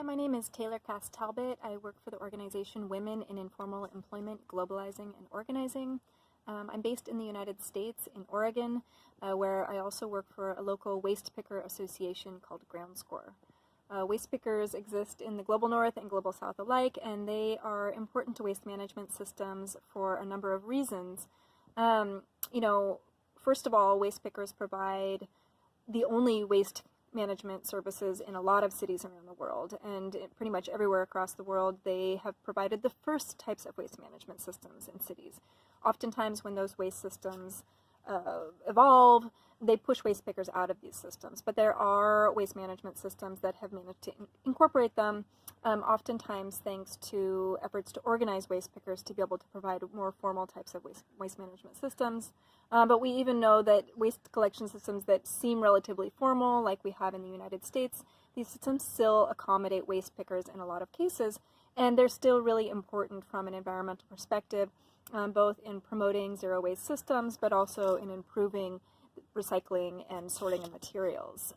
Hi, my name is Taylor Cass Talbot. I work for the organization Women in Informal Employment, Globalizing, and Organizing. I'm based in the United States, in Oregon, where I also work for a local waste picker association called Ground Score. Waste pickers exist in the global north and global south alike, and they are important to waste management systems for a number of reasons. First of all, waste pickers provide the only waste management services in a lot of cities around the world, and pretty much everywhere across the world they have provided the first types of waste management systems in cities. Oftentimes when those waste systems evolve, they push waste pickers out of these systems, but there are waste management systems that have managed to incorporate them, oftentimes thanks to efforts to organize waste pickers to be able to provide more formal types of waste management systems. But we even know that waste collection systems that seem relatively formal, like we have in the United States, these systems still accommodate waste pickers in a lot of cases, and they're still really important from an environmental perspective, both in promoting zero waste systems, but also in improving recycling and sorting of materials.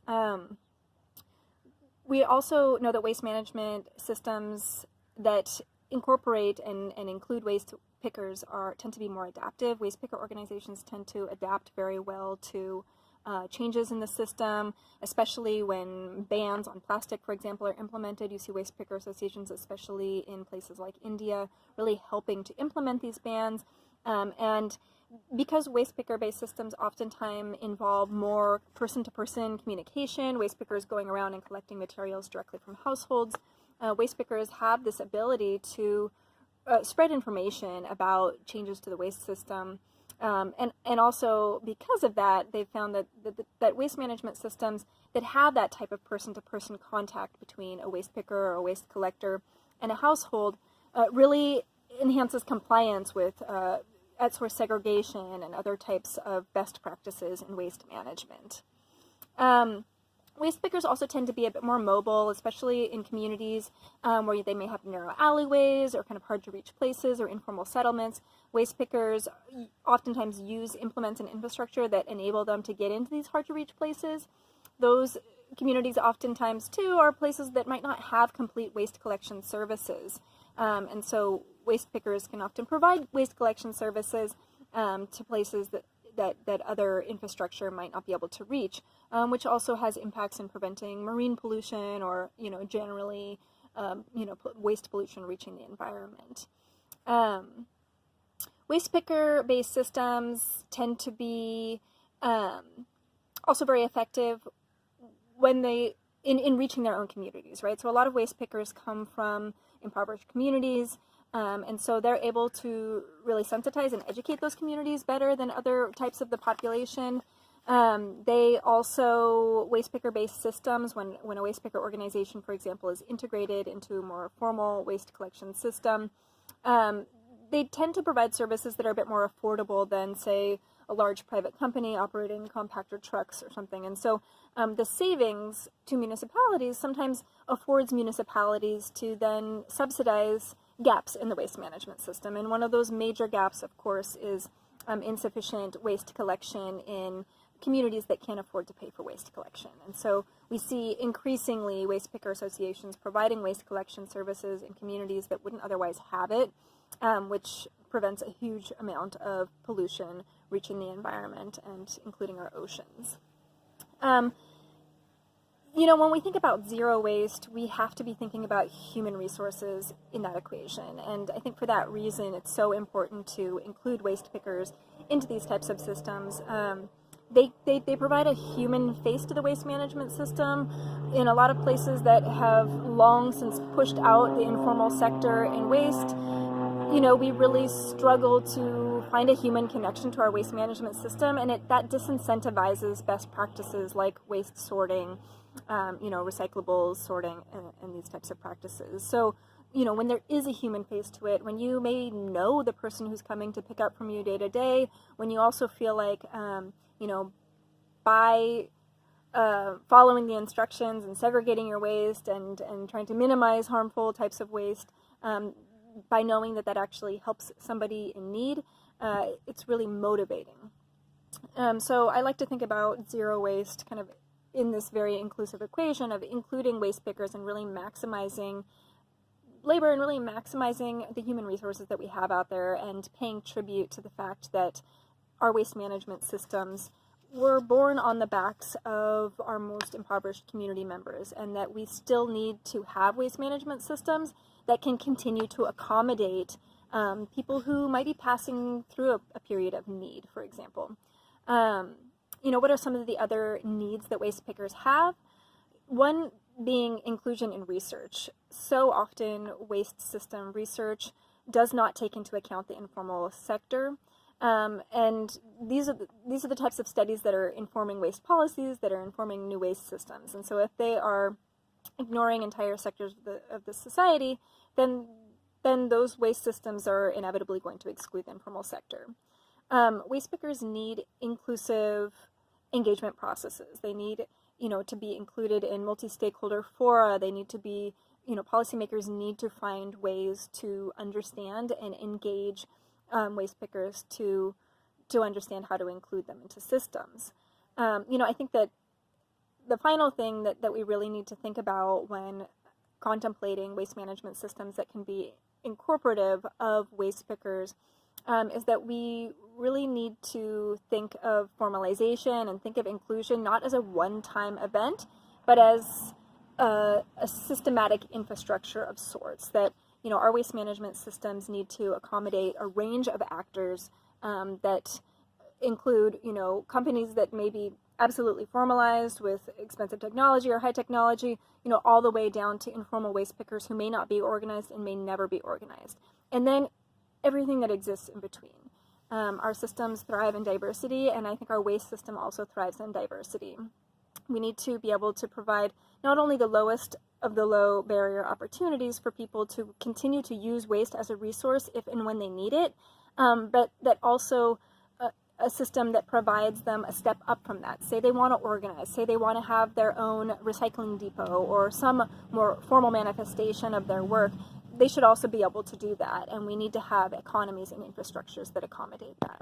We also know that waste management systems that incorporate and include waste pickers tend to be more adaptive. Waste picker organizations tend to adapt very well to changes in the system, especially when bans on plastic, for example, are implemented. You see waste picker associations, especially in places like India, really helping to implement these bans. And because waste picker-based systems oftentimes involve more person-to-person communication, waste pickers going around and collecting materials directly from households, waste pickers have this ability to spread information about changes to the waste system. And also because of that, they've found that waste management systems that have that type of person-to-person contact between a waste picker or a waste collector and a household really enhances compliance with at-source segregation and other types of best practices in waste management. Waste pickers also tend to be a bit more mobile, especially in communities where they may have narrow alleyways or kind of hard to reach places or informal settlements. Waste pickers oftentimes use implements and infrastructure that enable them to get into these hard to reach places. Those communities oftentimes too are places that might not have complete waste collection services. And so waste pickers can often provide waste collection services to places that other infrastructure might not be able to reach, which also has impacts in preventing marine pollution or, generally, waste pollution reaching the environment. Waste picker-based systems tend to be also very effective when in reaching their own communities, right? So a lot of waste pickers come from impoverished communities, and so they're able to really sensitize and educate those communities better than other types of the population. They also, waste picker-based systems, when a waste picker organization, for example, is integrated into a more formal waste collection system, they tend to provide services that are a bit more affordable than, say, a large private company operating compactor trucks or something. And so the savings to municipalities sometimes affords municipalities to then subsidize gaps in the waste management system. And one of those major gaps, of course, is insufficient waste collection in communities that can't afford to pay for waste collection. And so we see increasingly waste picker associations providing waste collection services in communities that wouldn't otherwise have it, which prevents a huge amount of pollution reaching the environment and including our oceans. When we think about zero waste, we have to be thinking about human resources in that equation. And I think for that reason, it's so important to include waste pickers into these types of systems. They provide a human face to the waste management system. In a lot of places that have long since pushed out the informal sector in waste, we really struggle to find a human connection to our waste management system, and that disincentivizes best practices like waste sorting, recyclables sorting, and these types of practices. So, when there is a human face to it, when you may know the person who's coming to pick up from you day to day, when you also feel like, by following the instructions and segregating your waste and trying to minimize harmful types of waste, by knowing that actually helps somebody in need, it's really motivating. So I like to think about zero waste kind of in this very inclusive equation of including waste pickers and really maximizing labor and really maximizing the human resources that we have out there, and paying tribute to the fact that our waste management systems were born on the backs of our most impoverished community members, and that we still need to have waste management systems that can continue to accommodate people who might be passing through a period of need, for example. What are some of the other needs that waste pickers have? One being inclusion in research. So often waste system research does not take into account the informal sector. And these are the types of studies that are informing waste policies, that are informing new waste systems. And so if they are ignoring entire sectors of the society, then those waste systems are inevitably going to exclude the informal sector. Waste pickers need inclusive engagement processes. They need, to be included in multi-stakeholder fora. They need to be, policymakers need to find ways to understand and engage waste pickers to understand how to include them into systems. I think that the final thing that we really need to think about when contemplating waste management systems that can be incorporative of waste pickers is that we really need to think of formalization and think of inclusion not as a one-time event, but as a systematic infrastructure of sorts. That our waste management systems need to accommodate a range of actors that include companies that may be absolutely formalized with expensive technology or high technology, all the way down to informal waste pickers who may not be organized and may never be organized. And then everything that exists in between. Our systems thrive in diversity, and I think our waste system also thrives in diversity. We need to be able to provide not only the lowest of the low barrier opportunities for people to continue to use waste as a resource if and when they need it, but that also a system that provides them a step up from that. Say they want to organize, say they want to have their own recycling depot or some more formal manifestation of their work. They should also be able to do that, and we need to have economies and infrastructures that accommodate that.